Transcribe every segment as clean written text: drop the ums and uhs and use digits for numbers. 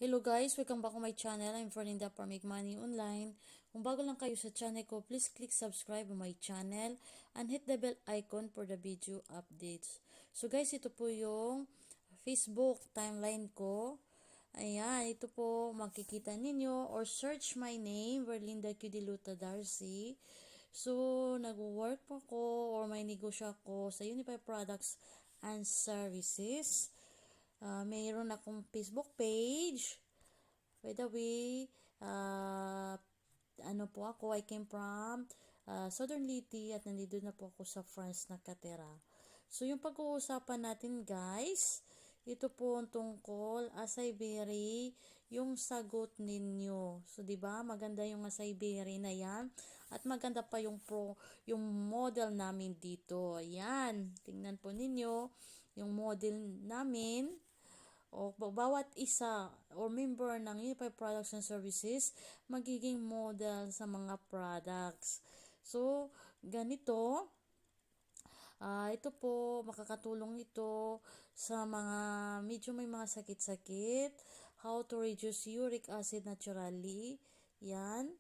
Hello guys, welcome back to my channel. I'm Fernanda for Make Money Online. Kung bago lang kayo sa channel ko, please click subscribe on my channel and hit the bell icon for the video updates. So guys, ito po yung Facebook timeline ko. Ayan, ito po makikita ninyo or search my name, Verlinda Cudiluta Darcy. So, nag-work po ako or may negosyo ako sa Unified Products and Services. Mayroon akong Facebook page. By the way, ano po ako, I came from Southern Leyte at nandito na po ako sa France nakatira. So, yung pag-uusapan natin guys, ito po ang tungkol Acai berry, yung sagot ninyo. So, 'di ba? Maganda yung Acai berry na 'yan at maganda pa yung model namin dito. Ayan, tingnan po ninyo yung model namin. O bawat isa or member ng Unified Products and Services magiging model sa mga products. So, ganito, ito po, makakatulong ito sa mga medyo may mga sakit-sakit, how to reduce uric acid naturally, yan.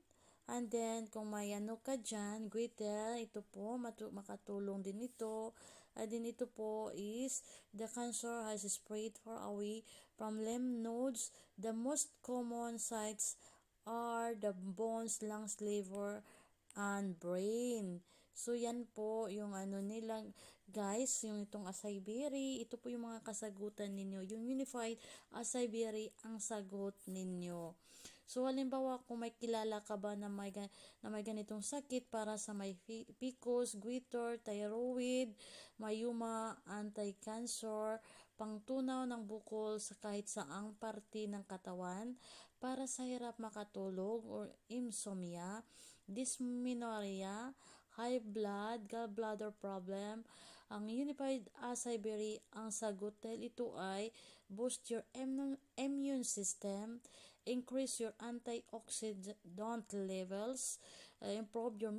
And then, kung may ano ka dyan, Gretel, ito po, makatulong din ito. And then, ito po is, the cancer has spread far away from lymph nodes. The most common sites are the bones, lungs, liver, and brain. So, yan po yung ano nila, guys, yung itong acai berry. Ito po yung mga kasagutan ninyo. Yung Unified Acai berry ang sagot ninyo. So, halimbawa, kung may kilala ka ba na may ganitong sakit para sa may PCOS, goiter, thyroid, mayuma, anti-cancer, pangtunaw ng bukol sa kahit saang parte ng katawan, para sa hirap makatulog or insomnia, dysmenorrhea, high blood, gallbladder problem, ang Unified Acai berry ang sagot dahil ito ay boost your immune system, increase your antioxidant levels, improve your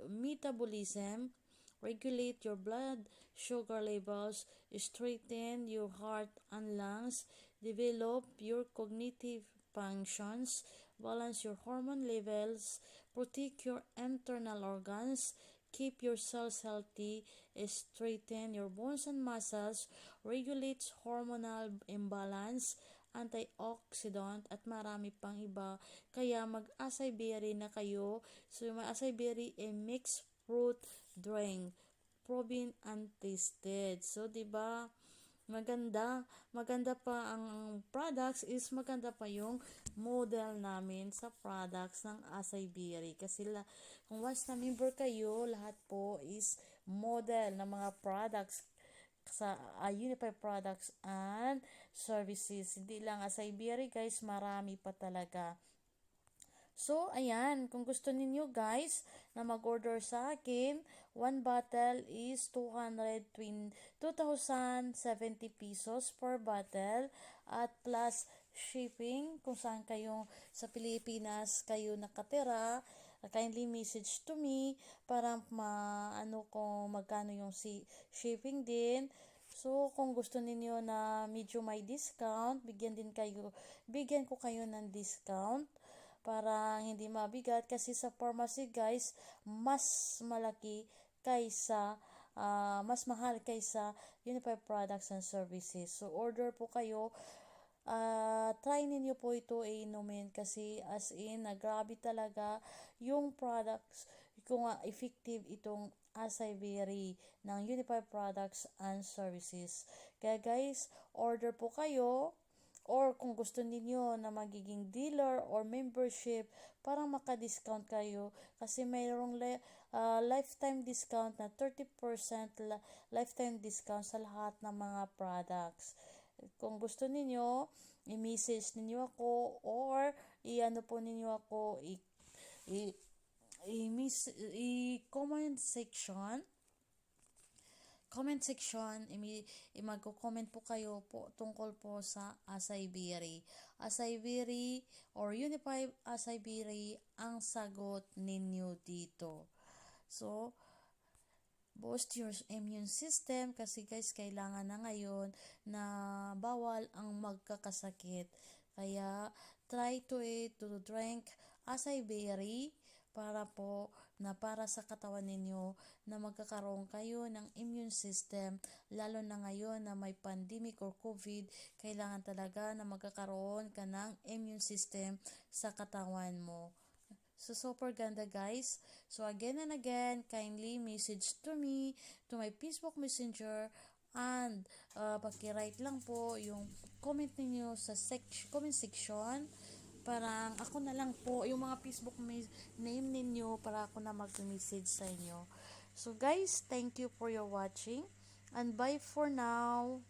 metabolism, regulate your blood sugar levels, strengthen your heart and lungs, develop your cognitive functions, balance your hormone levels, protect your internal organs, keep your cells healthy, strengthen your bones and muscles, regulates hormonal imbalance, antioxidant, at marami pang iba. Kaya mag-acai berry na kayo. So, yung acai berry ay mixed fruit drink, proven and tasted. So, 'di ba? Maganda pa ang products is maganda pa yung model namin sa products ng Acai berry. Kasi kung once na member kayo, lahat po is model ng mga products sa Unified Products and Services. Hindi lang Acai berry guys, marami pa talaga. So, ayan, kung gusto ninyo guys na mag-order sa akin, one bottle is 2,070 pesos per bottle at plus shipping kung saan kayo sa Pilipinas kayo nakatira. Kindly message to me para maano ko magkano yung shipping din. So, kung gusto ninyo na medyo may discount, bigyan ko kayo ng discount para hindi mabigat kasi sa pharmacy guys mas malaki kaysa mas mahal kaysa Unified Products and Services. So order po kayo, try ninyo po ito inumin kasi as in grabe talaga yung products kung effective itong Acai berry ng Unified Products and Services. Kaya guys, order po kayo. Or kung gusto niyo na magiging dealer or membership, parang maka-discount kayo kasi mayroong lifetime discount na 30% lifetime discount sa lahat ng mga products. Kung gusto niyo, i-message niyo ako or i-ano po niyo ako comment section, magko-comment po kayo po tungkol po sa Acai berry. Acai berry or Unified Acai berry ang sagot ninyo dito. So, boost your immune system kasi guys, kailangan na ngayon na bawal ang magkakasakit. Kaya try to drink acai berry para sa katawan ninyo na magkakaroon kayo ng immune system, lalo na ngayon na may pandemic or COVID, kailangan talaga na magkakaroon ka ng immune system sa katawan mo. So, super ganda guys. So, again and again, kindly message to me, to my Facebook Messenger, and paki-write lang po yung comment niyo sa comment section. Parang ako na lang po, yung mga Facebook name ninyo, para ako na mag-message sa inyo. So, guys, thank you for your watching, and bye for now.